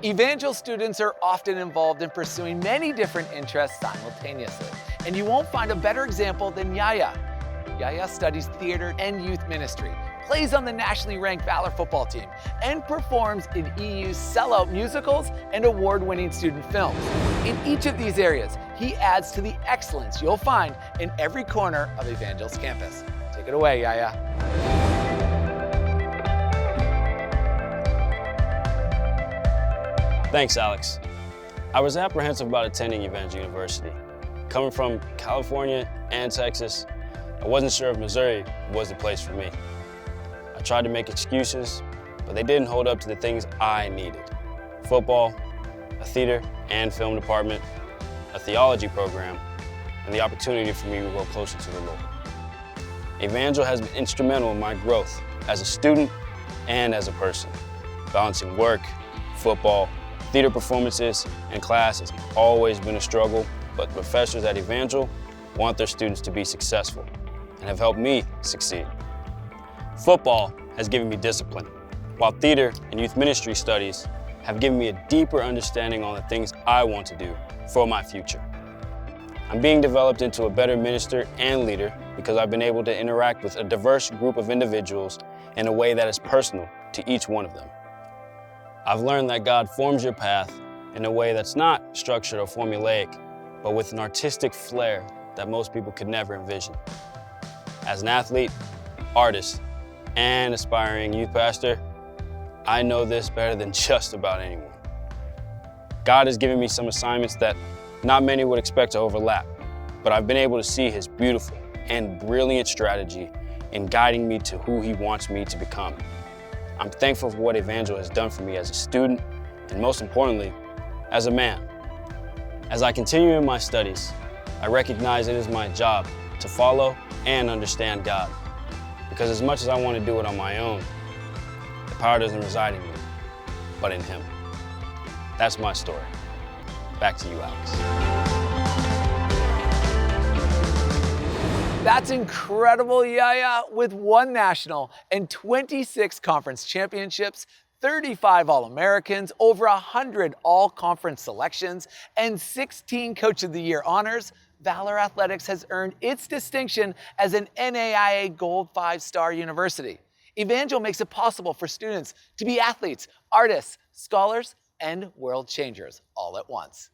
Evangel students are often involved in pursuing many different interests simultaneously, and you won't find a better example than Yaya. Yaya studies theater and youth ministry, plays on the nationally ranked Valor Football Team, and performs in EU's sellout musicals and award-winning student films. In each of these areas, he adds to the excellence you'll find in every corner of Evangel's campus. Take it away, Yaya. Thanks, Alex. I was apprehensive about attending Evangel University. Coming from California and Texas, I wasn't sure if Missouri was the place for me. I tried to make excuses, but they didn't hold up to the things I needed. Football, a theater and film department, a theology program, and the opportunity for me to grow closer to the Lord. Evangel has been instrumental in my growth as a student and as a person. Balancing work, football, theater performances, and class has always been a struggle, but professors at Evangel want their students to be successful and have helped me succeed. Football has given me discipline, while theater and youth ministry studies have given me a deeper understanding on the things I want to do for my future. I'm being developed into a better minister and leader because I've been able to interact with a diverse group of individuals in a way that is personal to each one of them. I've learned that God forms your path in a way that's not structured or formulaic, but with an artistic flair that most people could never envision. As an athlete, artist, and aspiring youth pastor, I know this better than just about anyone. God has given me some assignments that not many would expect to overlap, but I've been able to see His beautiful and brilliant strategy in guiding me to who He wants me to become. I'm thankful for what Evangel has done for me as a student, and most importantly, as a man. As I continue in my studies, I recognize it is my job to follow and understand God. Because as much as I want to do it on my own, the power doesn't reside in me, but in Him. That's my story. Back to you, Alex. That's incredible, Yaya. With 1 national and 26 conference championships, 35 All-Americans, over 100 all-conference selections, and 16 Coach of the Year honors, Valor Athletics has earned its distinction as an NAIA Gold 5-star university. Evangel makes it possible for students to be athletes, artists, scholars, and world changers all at once.